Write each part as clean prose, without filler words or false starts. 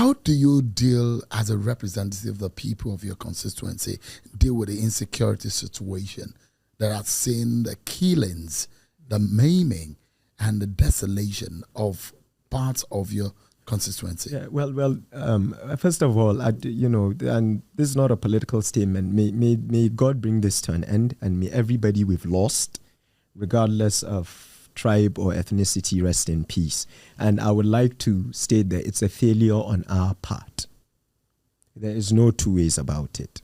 How do you deal as a representative of the people of your constituency, deal with the insecurity situation that has seen the killings, the maiming, and the desolation of parts of your constituency? Yeah, well. First of all, and this is not a political statement. May God bring this to an end, and may everybody we've lost, regardless of tribe or ethnicity, rest in peace. And I would like to state that it's a failure on our part. There is no two ways about it.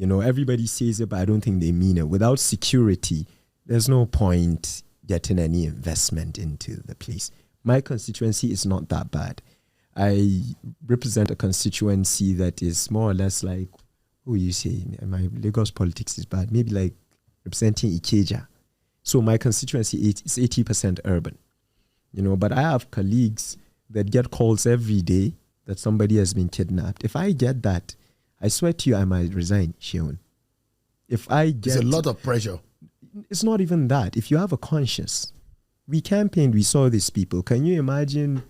Everybody says it, but I don't think they mean it. Without security, there's no point getting any investment into the place. My constituency is not that bad. I represent a constituency that is more or less like, you say, my Lagos politics is bad, maybe like representing Ikeja. So my constituency is 80% urban, but I have colleagues that get calls every day that somebody has been kidnapped. If I get that, I swear to you, I might resign, Sheon. It's a lot of pressure. It's not even that. If you have a conscience, we campaigned, we saw these people. Can you imagine,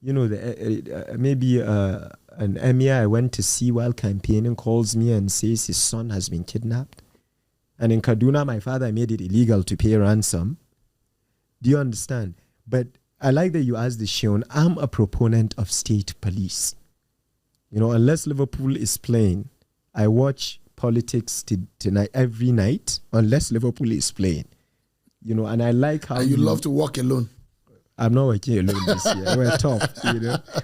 maybe an emir I went to see while campaigning calls me and says his son has been kidnapped? And in Kaduna, my father made it illegal to pay ransom. Do you understand? But I like that you asked this, Sheon. I'm a proponent of state police. Unless Liverpool is playing, I watch politics tonight every night, unless Liverpool is playing. And I like how you love to walk alone. I'm not working alone this year. We're tough,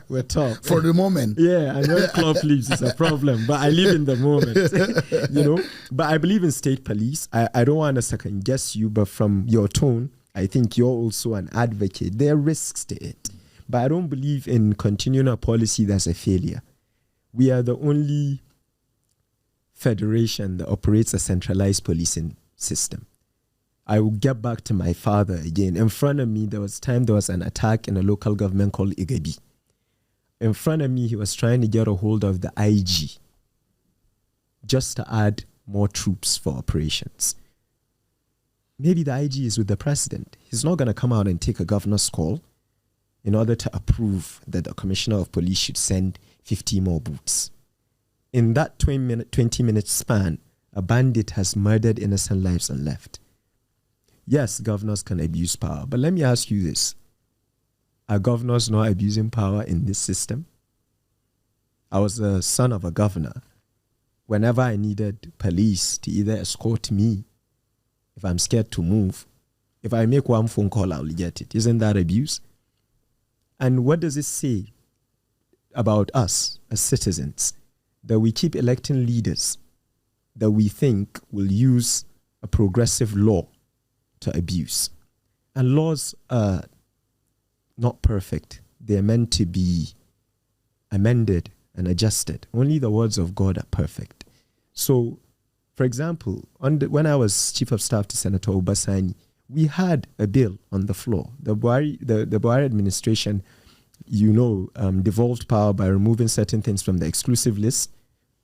We're tough. For the moment. Yeah, and when club leaves, it's a problem. But I live in the moment, But I believe in state police. I don't want to second guess you, but from your tone, I think you're also an advocate. There are risks to it. But I don't believe in continuing a policy that's a failure. We are the only federation that operates a centralized policing system. I will get back to my father again. In front of me, there was an attack in a local government called Igabi. In front of me, he was trying to get a hold of the IG just to add more troops for operations. Maybe the IG is with the president. He's not going to come out and take a governor's call in order to approve that the commissioner of police should send 50 more boots. In that 20-minute span, a bandit has murdered innocent lives and left. Yes, governors can abuse power, but let me ask you this. Are governors not abusing power in this system? I was the son of a governor. Whenever I needed police to either escort me, if I'm scared to move, if I make one phone call, I'll get it. Isn't that abuse? And what does it say about us as citizens? That we keep electing leaders that we think will use a progressive law to abuse. And laws are not perfect. They're meant to be amended and adjusted. Only the words of God are perfect. So, for example, when I was Chief of Staff to Senator Obasani, we had a bill on the floor. The Buhari administration, devolved power by removing certain things from the exclusive list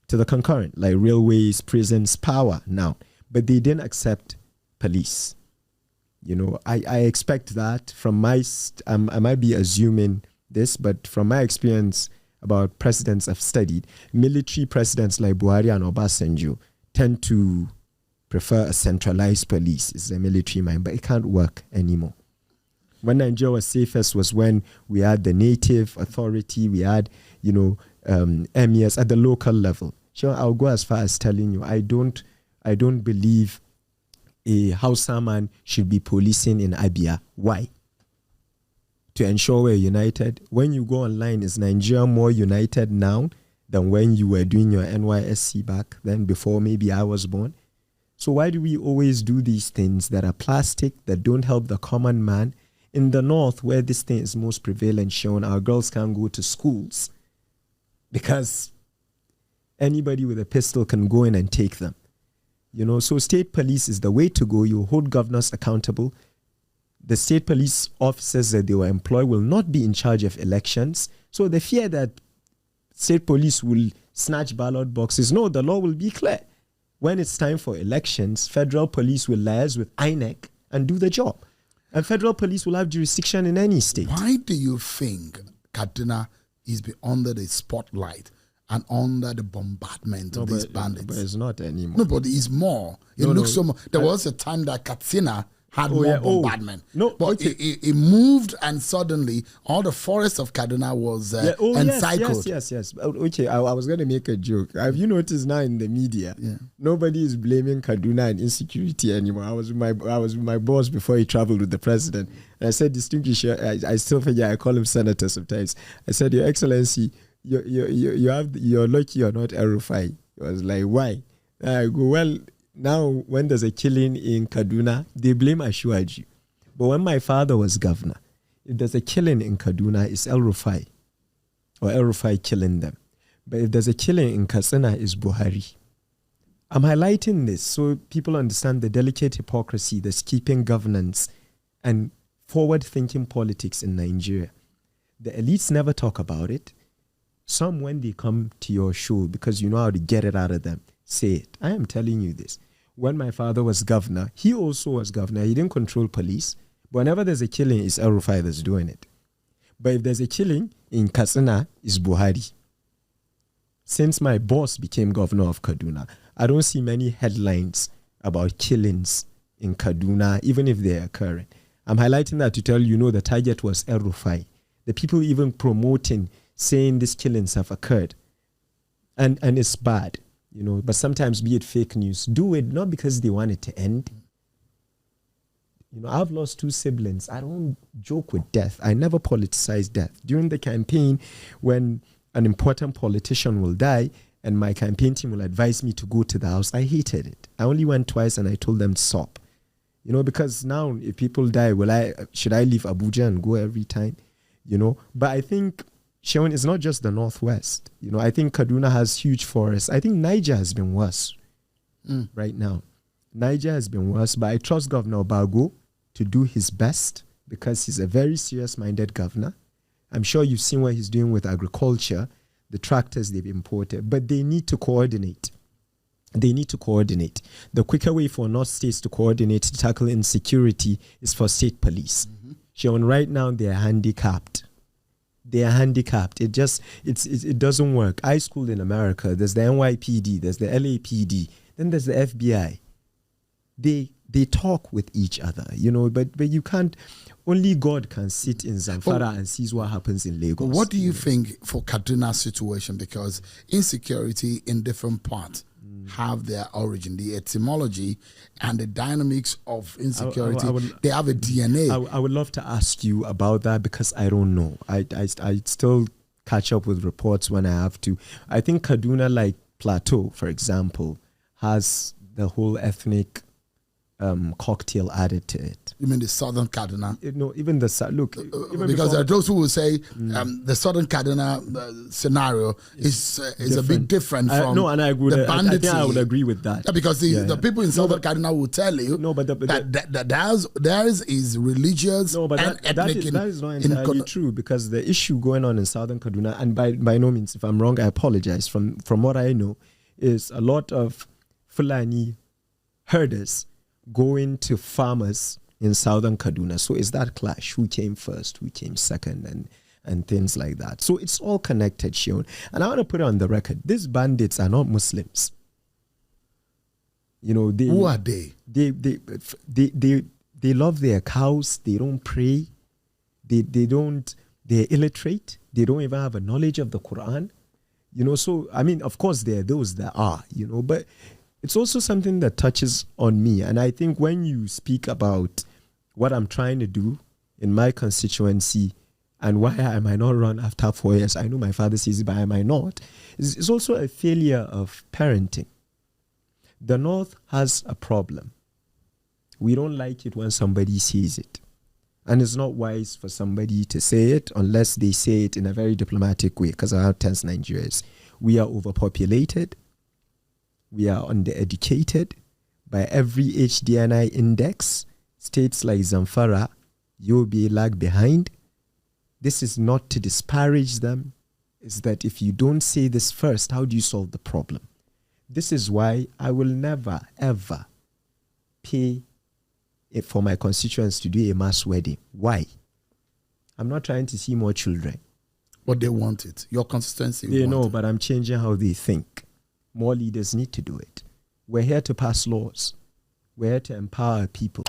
to the concurrent, like railways, prisons, power now. But they didn't accept police. I expect that from I might be assuming this, but from my experience about presidents I've studied, military presidents like Buhari and Obasanjo tend to prefer a centralized police. It's a military mind, but it can't work anymore. When Nigeria was safest was when we had the native authority, we had, emirs at the local level. Sure, I'll go as far as telling you, I don't believe a Hausa man should be policing in Abia. Why? To ensure we're united. When you go online, is Nigeria more united now than when you were doing your NYSC back then, before maybe I was born? So why do we always do these things that are plastic, that don't help the common man? In the north, where this thing is most prevalent, shown, our girls can't go to schools because anybody with a pistol can go in and take them. So state police is the way to go. You hold governors accountable. The state police officers that they will employ will not be in charge of elections. So the fear that state police will snatch ballot boxes, no, the law will be clear. When it's time for elections, federal police will liaise with INEC and do the job. And federal police will have jurisdiction in any state. Why do you think Kaduna he's been under the spotlight and under the bombardment of these bandits. But it's not anymore. No, but it's more. It looks so more. There was a time that Katsina had more bombardment. But it moved, and suddenly all the forest of Kaduna was encircled. Yes. Okay, I was going to make a joke. Have you noticed now in the media, nobody is blaming Kaduna and insecurity anymore? I was with my boss before he traveled with the president, and I said, distinguished, I still forget, I call him senator sometimes. I said, Your Excellency, you're lucky you're not El-Rufai. I was like, why? I go, well, now when there's a killing in Kaduna, they blame Ashwaji. But when my father was governor, if there's a killing in Kaduna, it's El-Rufai, or El-Rufai killing them. But if there's a killing in Katsina, it's Buhari. I'm highlighting this so people understand the delicate hypocrisy that's keeping governance and forward-thinking politics in Nigeria. The elites never talk about it. Some, when they come to your show, because you know how to get it out of them, say it. I am telling you this. When my father was governor, he also was governor. He didn't control police. But whenever there's a killing, it's El-Rufai that's doing it. But if there's a killing in Katsina, it's Buhari. Since my boss became governor of Kaduna, I don't see many headlines about killings in Kaduna, even if they're occurring. I'm highlighting that to tell you, the target was El-Rufai. The people even promoting, saying these killings have occurred. And it's bad. But sometimes, be it fake news, do it not because they want it to end. I've lost 2 siblings. I don't joke with death. I never politicize death. During the campaign, when an important politician will die and my campaign team will advise me to go to the house, I hated it. I only went twice and I told them to stop. Because now if people die, should I leave Abuja and go every time? But I think, Shaun, it's not just the Northwest. I think Kaduna has huge forests. I think Niger has been worse right now. Niger has been worse, but I trust Governor Bago to do his best because he's a very serious-minded governor. I'm sure you've seen what he's doing with agriculture, the tractors they've imported, but they need to coordinate. The quicker way for North states to coordinate to tackle insecurity is for state police. Shaun, right now they're handicapped. It doesn't work. I schooled in America. There's the NYPD, there's the LAPD, then there's the FBI. They talk with each other, but you can't. Only God can sit in Zamfara and sees what happens in Lagos. What do you think for Kaduna's situation? Because insecurity in different parts have their origin, the etymology and the dynamics of insecurity. They have a DNA. I would love to ask you about that because I don't know. I still catch up with reports when I have to. I think Kaduna, like Plateau, for example, has the whole ethnic cocktail added to it. You mean the Southern Kaduna? Even the look. Because there are those who will say the Southern Kaduna scenario is a bit different from and I agree. the bandits. I think I would agree with that. Because the people in Southern Kaduna will tell you that theirs is religious and ethnic. That is not entirely true because the issue going on in Southern Kaduna, and by no means, if I'm wrong, I apologize. From what I know, is a lot of Fulani herders going to farmers in Southern Kaduna. So it's that clash. Who came first? Who came second? And things like that. So it's all connected, Shaun. And I want to put it on the record. These bandits are not Muslims. Who are they? They love their cows. They don't pray. They're illiterate. They don't even have a knowledge of the Quran. So, I mean, of course, there are those that are, but it's also something that touches on me. And I think when you speak about what I'm trying to do in my constituency and why I might not run after 4 years, I know my father says it, but I might not, it's also a failure of parenting. The North has a problem. We don't like it when somebody says it. And it's not wise for somebody to say it unless they say it in a very diplomatic way, because of how tense Nigeria is. We are overpopulated. We are undereducated. By every HDNI index, states like Zamfara, Yobe lag behind. This is not to disparage them. It's that if you don't say this first, how do you solve the problem? This is why I will never, ever pay for my constituents to do a mass wedding. Why? I'm not trying to see more children. But they want it. Your constituency. They want know, it. but I'm changing how they think. More leaders need to do it. We're here to pass laws. We're here to empower people.